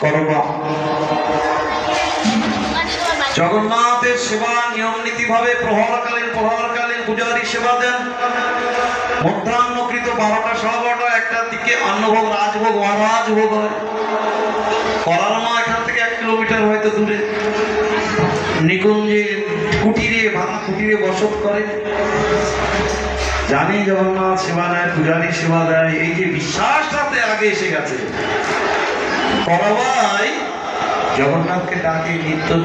করবা। জগন্নাথের সেবা নিয়ম নীতি ভাবে প্রহরকালীন পূজারী সেবা দেন। মধ্যাহ্নকৃত 12টা 12:30 1টার দিকে অন্নভোগ রাজভোগ মহারাজ ভোগ হয়। করার মা এখান থেকে 1 কিলোমিটার হয়তো দূরে নিকুঞ্জে কুটিরে ভাঙা কুটিরে বসত করে। জানি জগন্নাথ সেবা দেয়, পূজারী সেবা দেয়, এই যে বিশ্বাসটাতে আগে এসে গেছে। করাবাই জগন্নাথকে ডাকে,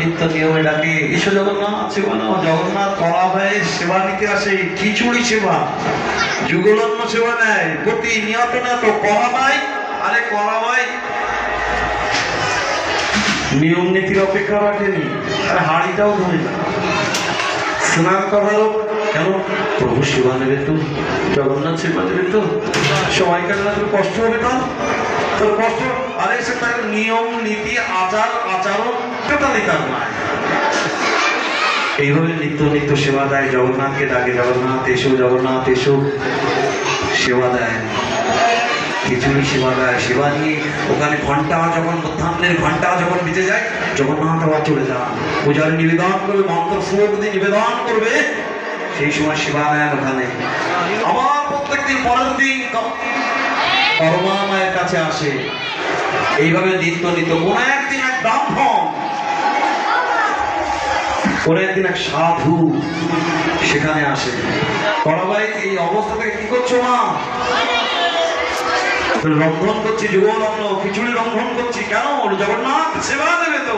নিত্য নিয়মে ডাকে, এসো জগন্নাথ সেবা নাও। জগন্নাথ করাবাইয়ের সেবা নিতে আসে, খিচুড়ি সেবা, যুগলন্ন সেবা নেয় প্রতিনিয়ত। না তো করাবাই, আরে করাবাই নিয়ম নীতির অপেক্ষা রাখেনি, আর হাড়িটাও ধরে না। স্নান করারও কেন, প্রভু সেবা নেবে তো, জগন্নাথ সেবা নেবে তো, সময়কাল না কষ্ট হবে না, তোর কষ্ট। আরে সে তার নিয়ম নীতি আচরণ টোটালিকার নয়। এইভাবে নিত্য সেবা দেয়, জগন্নাথকে ডাকে, জগন্নাথ এসো, জগন্নাথ এসো, সেবা দেয়, খিচুড়ি সেবা দেয়। সেবা নিয়ে ওখানে ঘন্টা যখন মধ্যাহ্নের ঘন্টা যখন বেজে যায়, জগন্নাথ আবার চলে যান, পূজার নিবেদন করবে, মন্ত্র শ্লোক দিয়ে নিবেদন করবে, সেই সময় সেবা নেন ওখানে। আবার প্রত্যেকদিন পরের দিন করমা মায়ের কাছে আসে। এইভাবে নিত্য কোন একদিন এক ব্রাহ্মণ, কোন একদিন এক সাধু সেখানে আসে। করবাই এই অবস্থা থেকে কি করছো মা? রন্ধন করছি, যুগলগ্ন খিচুড়ি রন্ধন করছি। কেন? জগন্নাথ সেবা দেবে তো,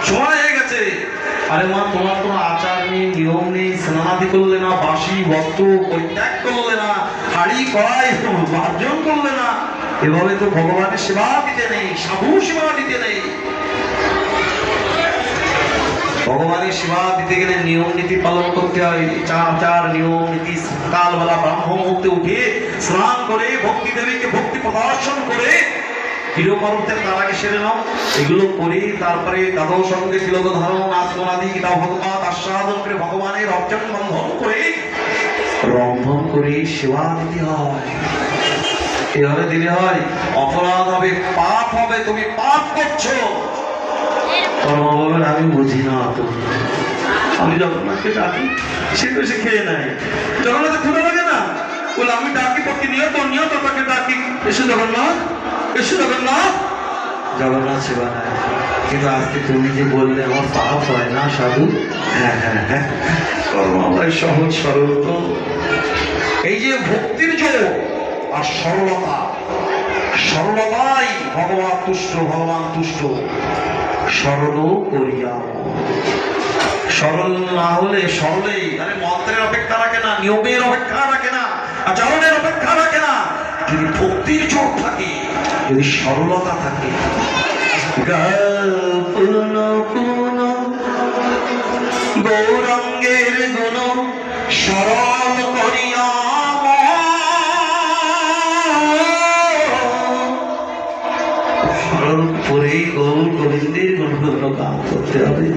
সময় হয়ে গেছে। আরে মা, তোমার কোনো আচার নেই, নিয়ম নেই, স্নানাদি করলে না, বাসি বস্ত্র পরিত্যাগ করলে না, হাড়ি কড়াই বর্জন করলে না, এভাবে তো ভগবানের সেবা দিতে নেই, সাধু সেবা দিতে নেই। ভগবানের সেবা দিতে গেলে নিয়ম নীতি পালন করতে হয়। আচার নিয়ম নীতি, সকালবেলা ব্রাহ্ম মুহূর্তে উঠে স্নান করে ভক্তি দেবীকে ভক্তি প্রদর্শন করে গৃহকর্মতে তার আগে সেরে নাও। এগুলো করে তারপরে দ্বাদশ সঙ্গে তিলক ধারণ, আত্মনাদি গীতা ভগবত আস্বাদন করে ভগবানের অর্জন রন্ধন করে সেবা দিতে হয়। এভাবে দিলে হয়, অপরাধ হবে, পাপ হবে, তুমি পাপ করছো। আমি বুঝি না তো, আমি জগন্নাথকে ডাকি, সে তো সে খেয়ে নেয়। জগন্নাথে ক্ষুধা লাগে না, বলে আমি ডাকি প্রতিনিয়ত তাকে ডাকি, এসে জগন্নাথ, এসে জগন্নাথ, জগন্নাথ সেবা নেয়। কিন্তু আজকে তুমি যে বললে আমার পাপ হয় না সাধু, হ্যাঁ হ্যাঁ হ্যাঁ, কর্মবাই সহজ সরল তো। এই যে ভক্তির যোগ আর সরলতাই ভগবান তুষ্ট। সরল করিয়া, সরল না হলে, সরলেই মানে মন্ত্রের অপেক্ষা রাখে না, নিয়মের অপেক্ষা রাখে না, আচরণের অপেক্ষা রাখে না। যদি ভক্তির যোগ থাকে, যদি সরলতা থাকে, গৌরাঙ্গের গুণ সরল করিয়া, পরে গৌর গোবিন্দের গুণগুলো গান করতে হবে।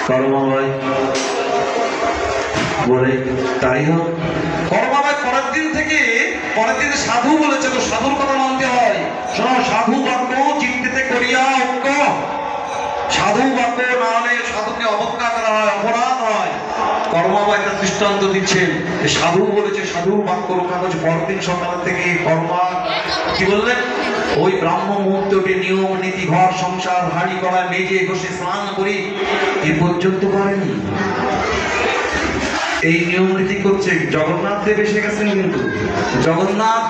কর্মময় বলে তাই হোক। কর্মময় পরের দিন সাধু বলেছে, তো সাধুর কথা মানতে হয়। শোনো, সাধু বাক্য চিন্তিতে করিয়া অজ্ঞ, সাধু বাক্য না হলে সাধুকে অবজ্ঞা করা হয়, অপরাধ হয়। কর্মময় একটা দৃষ্টান্ত দিচ্ছেন, সাধু বলেছে, সাধুর বাক্য রক্ষা করছে। পরের দিন সকাল থেকে কর্মা কি বললেন? ওই ব্রাহ্ম মুহূর্তে উঠে নিয়ম নীতি, ঘর সংসার, হাড়ি কড়া মেজে ঘষে স্নান করি, এ পর্যন্ত করেনি। এই নিয়ম নীতি করছে। জগন্নাথ দেব এসে গেছেন, কিন্তু জগন্নাথ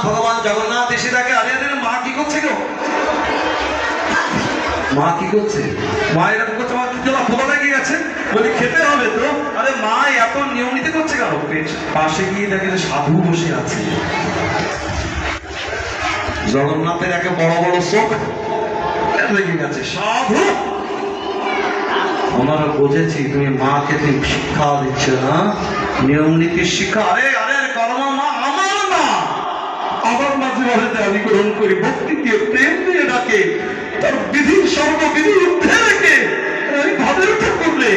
ভগবান জগন্নাথ এসে থাকে। আরে মা কি করছে গো? মা কি করছে? মা এরকম করছে, মা কি খোদা লেগে গেছে, বলি খেতে হবে তো। আরে মা এত নিয়ম নীতি করছে কেন? পাশে গিয়ে দেখে সাধু বসে আছে। জগন্নাথের একে বড় চোখ লেগে গেছে, সাধু। আমরা বুঝেছি তুমি মাকে তুমি শিক্ষা দিচ্ছ না, নিয়ম নীতির শিক্ষা। আরে কর্মা মা আমার না, আমার মাঝে মাঝে আমি গ্রহণ করি, ভক্তি দিয়ে প্রেম দিয়ে ডাকে, তার বিধি সর্ববিধি ঊর্ধ্বে রেখে ভাবে উঠে করলে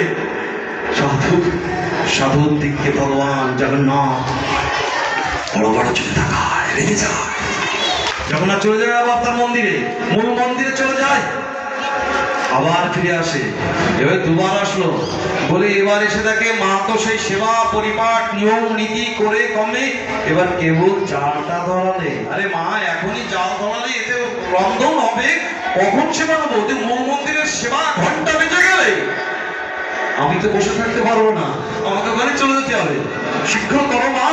সাধুর দিকে ভগবান জগন্নাথ বড় চোখে তাকায়, রেগে যায়। জগন্নাথ চলে যায় আবার তার মন্দিরে, মূল মন্দিরে চলে যায়, আবার ফিরে আসে। এবার দুবার আসলো, বলে এবার এসে দেখে মা তো সেই সেবা পরিপাট নিয়ম নীতি করে কমে, এবার কেবল জালটা ধরালে। আরে মা, এখনই জাল ধরালে এতে রন্ধন হবে, কখন সেবা নেবো? মূল মন্দিরের সেবা ঘন্টা বেজে গেলে আমি তো বসে থাকতে পারবো না, আমাকে ওখানে চলে যেতে হবে। শীঘ্র করো মা।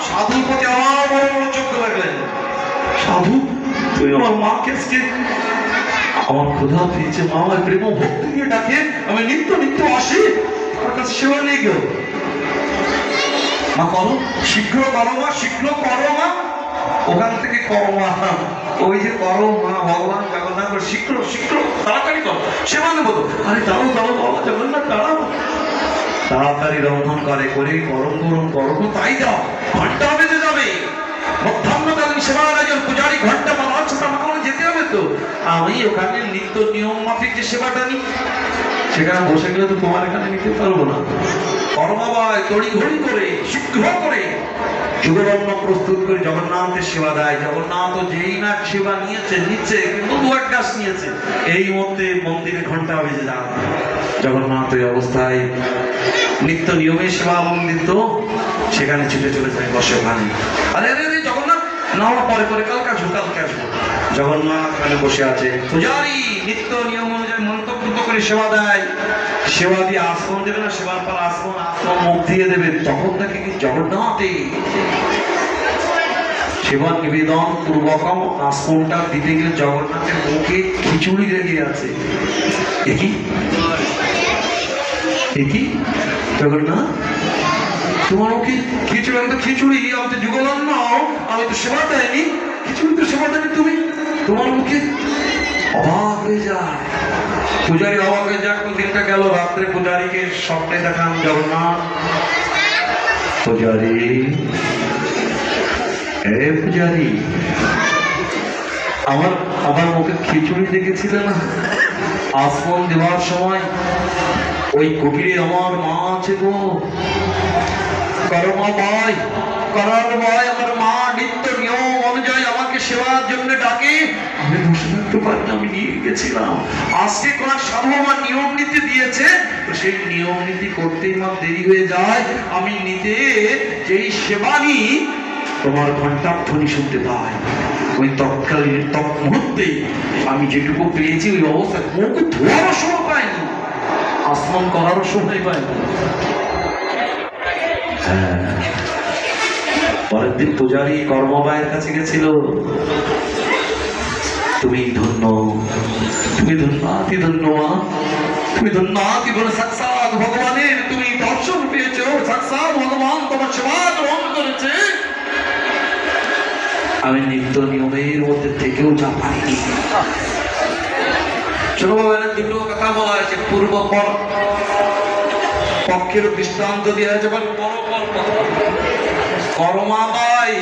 সাধুর প্রতি আমার বড় বড় চোখ লাগলেন। সাধু, তুই আমার মাকে আজকে, আমার ক্ষুধা পেয়েছে, মা আমার প্রেম ভক্তি দিয়ে ডাকে, আমি নিত্য নিত্য আসি, তার কাছে সেবা নিয়ে গেল। মা করো, শীঘ্র করো মা, শীঘ্র করো মা। ওখান থেকে করো মা, ওই যে করো মা, ভগবান জগন্নাথ শীঘ্র শীঘ্র তাড়াতাড়ি করো, সেবা নেবো তো। আরে দাঁড়ো দাঁড়ো বাবা জগন্নাথ, দাঁড়াও। তাড়াতাড়ি রন্ধন করে গরম গরম গরম তাই দাও, ঘন্টা বেজে যাবে। মধ্যাহ্নকালীন সেবার আয়োজন, পূজারি ঘন্টা বানাচ্ছে, আমাকে যেতে হবে তো। আমি ওখানে নিত্য নিয়ম মাফিক যে সেবাটা নিই, সেখানে বসে গেলে তো তোমার এখানে নিতে পারবো না। কর্মবায় তড়িঘড়ি করে শীঘ্র করে যুগরন্ন প্রস্তুত করে জগন্নাথের সেবা দেয়। জগন্নাথ যেই না সেবা নিচ্ছে কিন্তু দু এক গাছ নিয়েছে, এই মধ্যে মন্দিরে ঘন্টা বেজে যান। জগন্নাথ ওই অবস্থায় নিত্য নিয়মের সেবা মন্দির, সেখানে ছুটে চলে যায়, বসে ওখানে। আরে আরে আরে জগন্নাথ, না পরে পরে কালকে আসবো, কালকে আসবো। জগন্নাথ ওখানে বসে আছে, পূজারি নিত্য নিয়ম অনুযায়ী মন্ত্রপুত করে সেবা দেয়। সেবা দিয়ে আসন দেবে না, সেবার পর আসন মুখ দিয়ে দেবে, তখন দেখে কি জগন্নাথে সেবা নিবেদন পূর্বকম আসনটা দিতে গেলে জগন্নাথের মুখে খিচুড়ি লেগে আছে। দেখি দেখি জগন্নাথ, তোমার মুখে খিচুড়ি, আমি তো খিচুড়ি, আমি তো যুগলন্ন, আমি তো সেবা দেয়নি, খিচুড়ি তো সেবা দেয়নি তুমি, তোমার মুখে। অবাক হয়ে যায় পূজারী, অবাক হয়ে যায়। দিনটা গেল, রাত্রে পূজারীকে স্বপ্নে দেখান জগন্নাথ। পূজারী, হে পূজারী, আমার মুখে খিচুড়ি দেখেছিলে না আসমান দেওয়ার সময়? ওই কুটিরে আমার মা আছে গো, করমা ভাই, করার ভাই, আমার মা নিত্য নিয়ম অনুযায়ী আমাকে সেবার জন্য ডাকে, আমি বসে থাকতে পারি না, আমি নিয়ে গেছিলাম। আজকে কোন সাধু আমার নিয়ম নীতি দিয়েছে, তো সেই নিয়ম নীতি করতেই আমার দেরি হয়ে যায়। আমি নিতে যেই সেবা নিই, তোমার ঘণ্টাধ্বনি শুনতে পাই। ওই তৎকালীন মুহূর্তে আমি যেটুকু পেয়েছি, ওই অবস্থায় মুখ ধোয়ারও সময় পাইনি, আসমান করারও সময় পাইনি। পরের দিন পূজারী কর্মবায়ের কাছে গেছিল, তুমি ধন্য, তুমি ধন্যাতি ধন্য মা, তুমি ধন্যাতি বলে সাক্ষাৎ ভগবানের তুমি দর্শন পেয়েছো, সাক্ষাৎ ভগবান তোমার সেবা গ্রহণ করেছে। আমি নিত্য নিয়মের মধ্যে থেকেও যা পাইনি। ছোটবেলায় দুটো কথা বলা হয়েছে, পূর্ব পর পক্ষের দৃষ্টান্ত দেওয়া হয়েছে, কর্মাবাই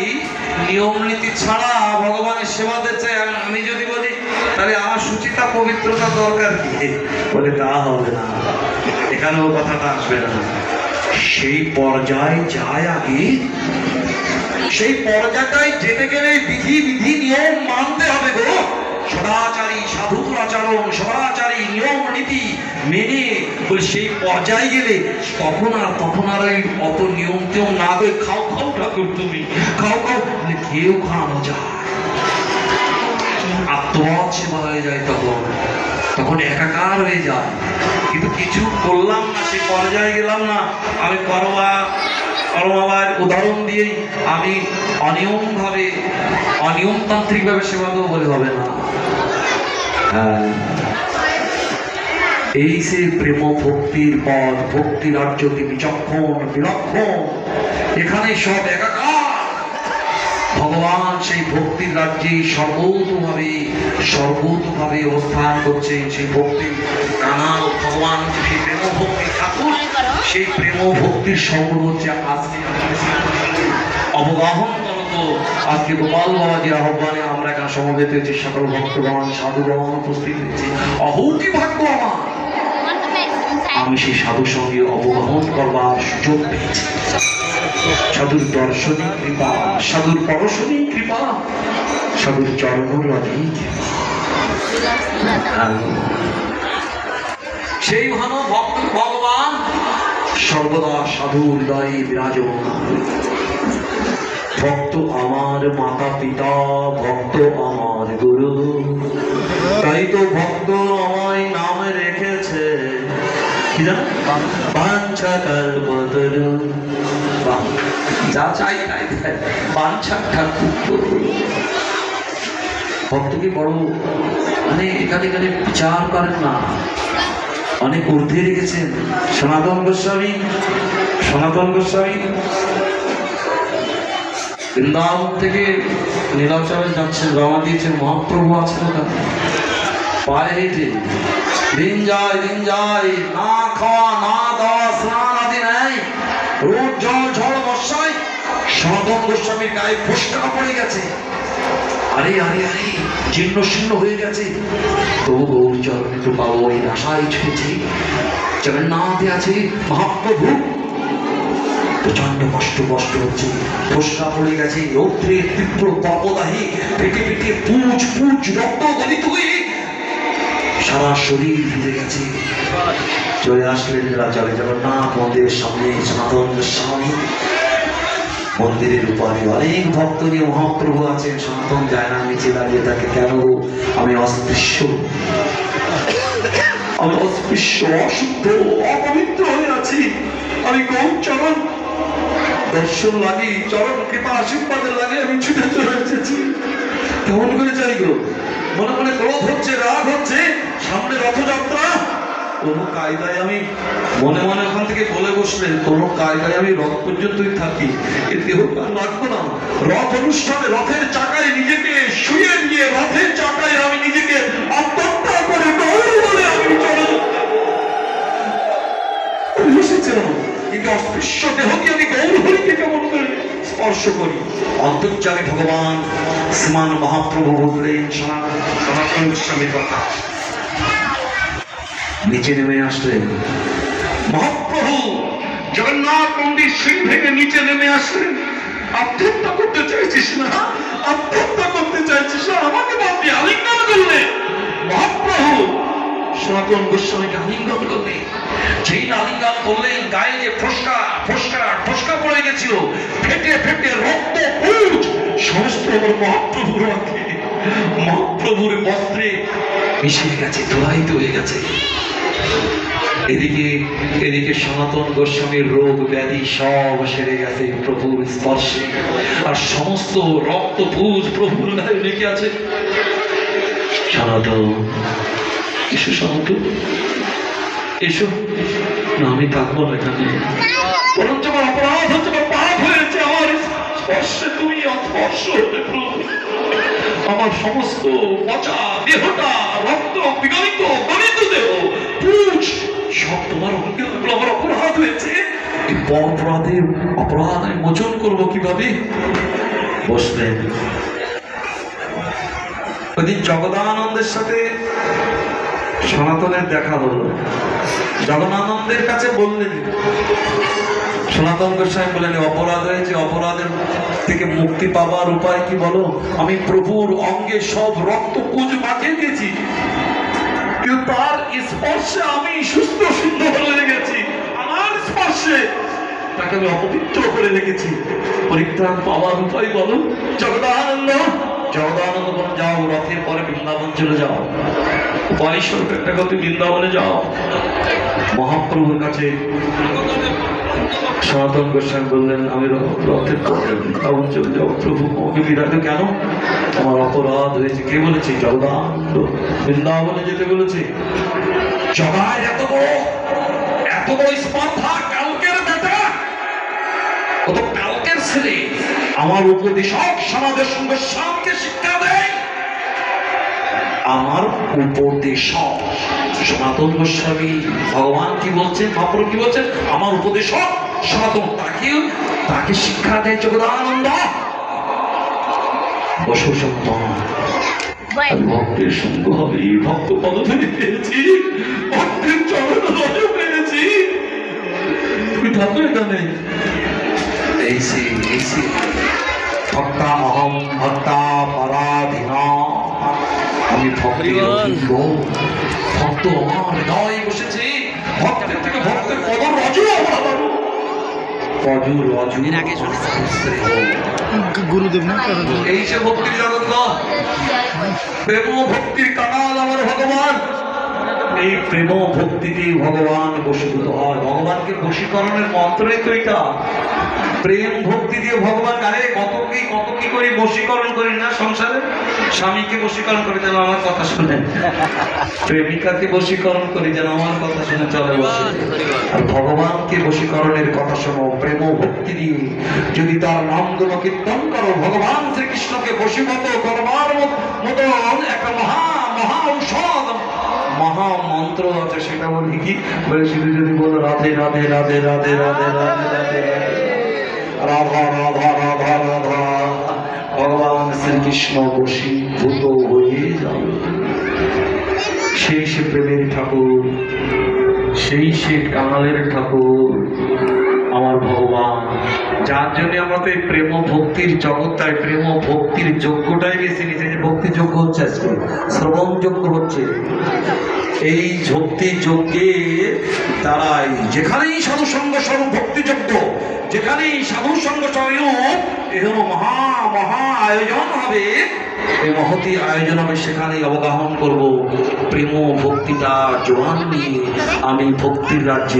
নিয়ম নীতি ছাড়া ভগবানের সেবা দিচ্ছে। আমি যদি বলি তাহলে আমার সুচিতা পবিত্রতা দরকার কি, বলে তা হবে না, এখানেও কথাটা আসবে না। সেই পর্যায়ে যায় আগে, সেই পর্যায়টাই যেতে গেলে বিধি বিধি নিয়ম মানতে হবে গো। সদাচারী সাধুর আচরণ, সদাচারী নিয়ম নীতি মেনে বলে সেই পর্যায়ে গেলে তখন আর ওই অত নিয়ম টিয়ম না করে খাও খাও ঠাকুর, তুমি খাও খাও, কেউ খাওয়ানো যায়, আত্মবাদ সেবা হয়ে যায়, তখন একাকার হয়ে যায়। কিন্তু কিছু করলাম না, সেই পর্যায়ে গেলাম না। আমি কর্মাবার উদাহরণ দিয়েই আমি অনিয়মতান্ত্রিক ভাবে সেবা দেবো বলে হবে না। এই সে প্রেম ভক্তির পথ, ভক্তি রাজ্যটি বিচক্ষণ বিলক্ষণ, এখানে সব একাকার। ভগবান সেই ভক্তির রাজ্যে সর্বতভাবে অবস্থান করছে। সেই ভক্তি কানাল ভগবান, সেই প্রেম ভক্তি ঠাকুর, সেই প্রেম ভক্তির সর্বোচ্চ আজকে অবগাহন করত। আজকে গোপাল বাবা যে আহ্বানে আমরা এখানে সমবেত হয়েছি, সকল ভক্তগণ সাধুগণ উপস্থিত হয়েছে। অহৌকি ভাগ্য আমার, আমি সেই সাধুর সঙ্গে অবগাহন করবার সুযোগ পেয়েছি। সাধুর দর্শনী কৃপা, সাধুর পরশনী কৃপা, সাধুর চরণ অধিক। সেই ভালো ভক্ত ভগবান সর্বদা সাধু হৃদয়ে বিরাজমান। ভক্ত আমার মাতা পিতা, ভক্ত আমার গুরু, তাই তো ভক্ত আমায় নাম রেখেছে কি জানো, বাঞ্ছা কল্পতরু। যা চাই তাই বাঞ্ছা ঠাকুর। ভক্তকে বড় মানে এখানে এখানে বিচার করেন না, অনেক ঊর্ধ্বে রেখেছেন। সনাতন গোস্বামী বৃন্দাবন থেকে নীলাচলে যাচ্ছেন, রওনা দিয়েছেন, মহাপ্রভু আছেন ওখানে পায়ে হেঁটে। দিন যায়, না খাওয়া না দাওয়া স্নান আদি নেই, রোদ জল ঝড় বর্ষায় সনাতন গোস্বামীর গায়ে ফোস্কা পড়ে গেছে। আরে জীর্ণ শীর্ণ হয়ে গেছে, তবু গৌর চরণে তো পাবো এই আশায় ছুটেছি। জগন্নাথে আছে মহাপ্রভু, প্রচন্ড কষ্ট হচ্ছে, ফোস্কা পড়ে গেছে, রৌদ্রে তীব্র তপদাহে পেটে পুজ রক্ত গলিত হয়ে সারা শরীর ভিজে গেছে। চলে আসলেন নীলাচলে জগন্নাথ মন্দিরের সামনে। সনাতন গোস্বামী মন্দিরের উপরে অনেক ভক্ত নিয়ে মহাপ্রভু আছেন। সনাতন যায় না, নিচে দাঁড়িয়ে থাকে। কেন? আমি অস্পৃশ্য, অশুদ্ধ, অপবিত্র হয়ে আছি। আমি গৌর চরণ দর্শন লাগি, চরণ কৃপা আশীর্বাদের লাগে আমি ছুটে চলে এসেছি। কেমন করে চাই গো? মনে ক্রোধ হচ্ছে, রাগ হচ্ছে, সামনে রথযাত্রা। কোনো কায়দায় আমি মনে ওখান থেকে বলে বসলেন, কোনো কায়দায় আমি রথ পর্যন্তই থাকি, এ দেহ লাগবো না। রথ অনুষ্ঠানে রথের চাকায় নিজেকে শুয়ে নিয়ে রথের চাকায় আমি নিজেকে আত্মহত্যা করে বলে আমি চলে এসেছিলাম। কিন্তু অস্পৃশ্য দেহকে আমি গৌর হরিকে কেমন করে স্পর্শ করি? অন্তর্যামী ভগবান শ্রীমান মহাপ্রভু বললেন সনাতন গোস্বামীর কথা। নিচে নেমে আসলেন মহাপ্রভু, জগন্নাথ মন্দির সিঁড়ি ভেঙে নিচে নেমে আসলেন। আত্মহত্যা করতে চাইছিস না? আমাকে বাদ দিয়ে আলিঙ্গন করলে মহাপ্রভু। সনাতন গোস্বামীকে আলিঙ্গন করলে, যেই আলিঙ্গন করলেন গায়ে যে ফোস্কা পড়ে গেছিল, ফেটে রক্ত পুজ সমস্ত মহাপ্রভুর বস্ত্রে মিশে গেছে, ধোলাইত হয়ে গেছে। এদিকে সনাতন গোস্বামীর রোগ ব্যাধি সব সেরে গেছে প্রভুর স্পর্শে, আর সমস্ত রক্ত পুজ প্রভুর গায়ে লেগে আছে। সনাতন এসো না, আমি থাকবো না এখানে। বরঞ্চ আমার অপরাধ হচ্ছে, পাপ হয়েছে আমার স্পর্শে। তুমি অস্পর্শ হতে প্রভু, আমার সমস্ত পচা দেহটা, রক্ত বিগলিত গলিত দেহ, পুজ সব তোমার অঙ্গে আমার অপরাধ হয়েছে। এই অপরাধ আমি মোচন করবো কিভাবে? বসলেন। ওইদিন জগদানন্দের সাথে সনাতনের দেখা হলো। জগদানন্দের কাছে বললেন, সনাতন গোস্বামী বললেন অপরাধ হয়েছে, অপরাধের থেকে মুক্তি পাবার উপায় কি বলো? আমি প্রভুর অঙ্গে সব রক্ত পুজ মাখিয়ে দিয়েছি, কিন্তু তার স্পর্শে আমি সুস্থ সুন্দর হয়ে গেছি। আমার স্পর্শে তাকে আমি অপবিত্র করে রেখেছি। পরিত্রাণ পাওয়ার উপায় বলো। জগদানন্দ বলেন, যাও রথের পরে বৃন্দাবন চলে যাও। উপায় স্বরূপ একটা কথা, বৃন্দাবনে যাও। মহাপ্রভুর কাছে সনাতন গোস্বামী বললেন, আমি রথের পরে বৃন্দাবন চলে যাও। প্রভু আমাকে বিরাট কেন? আমার অপরাধ হয়েছে। কে বলেছে? জগদানন্দ বৃন্দাবনে যেতে বলেছে। জগায় এত বড় স্পর্ধা, কালকের বেটা, কত কালকের ছেলে আমার উপদেশক সনাতন গোস্বামীকে শিক্ষা দেয়। আমার উপদেশক সনাতন গোস্বামী, ভগবান কি বলছেন, মহাপ্রভু কি বলছেন? আমার উপদেশক সনাতন, তাকে শিক্ষা দেয় জগদানন্দ। ভক্তের সঙ্গ হবে, ভক্ত পদধূলি পেয়েছি, ভক্তের চরণ পেয়েছি। তুমি থাকো এখানে। ভক্তা অহম ভক্তা পরাধি ভক্ত আমার হৃদয়ে বসেছে, ভক্তের থেকে ভক্তের কদর রজু গুরুদেব না এই সে ভক্তির জগৎ, প্রেম ভক্তির কানাল আমার ভগবান। এই প্রেম ভক্তিতে ভগবান বশীভূত হয়। ভগবানকে বশীকরণের মন্ত্রই তো এটা, প্রেম ভক্তি দিয়ে ভগবান। আরে কত কি করি, বশীকরণ করি না সংসারে। স্বামীকে বশীকরণ করি যেন আমার কথা শুনে, প্রেমিকাকে বশীকরণ করি যেন আমার কথা শুনে চলে বসে। আর ভগবানকে বশীকরণের কথা শোনো প্রেম ভক্তি দিয়ে। যদি তার নাম গুলো কীর্তন করো, ভগবান শ্রীকৃষ্ণকে বশীভূত করবার মতন একটা মহা ঔষধ, মহা মন্ত্র আছে। সেটা বলি কি বলে, শুধু যদি বলো রাধে রাধে রাধে রাধে রাধে রাধে রাধে রাধা রাধা রাধা রাধা, ভগবান শ্রীকৃষ্ণ বশীভূত হয়ে যাবে। সেই সে প্রেমের ঠাকুর, সেই সে কাঙালের ঠাকুর আমার ভগবান, যার জন্য আমরা তো এই প্রেম ভক্তির জগৎটাই, প্রেম ভক্তির যজ্ঞটাই বেশি নিচে। যে ভক্তি যজ্ঞ হচ্ছে আজকে, শ্রবণ যজ্ঞ হচ্ছে। এই ভক্তি যজ্ঞে দ্বারাই যেখানেই সাধু সঙ্গ স্বরূপ ভক্তি যজ্ঞ, যেখানেই সাধু সঙ্গ স্বরূপ এরকম মহা আয়োজন হবে, এই মহতি আয়োজন আমি সেখানেই অবগাহন করব। প্রেম ভক্তিটা জোয়ান নিয়ে আমি ভক্তির রাজ্যে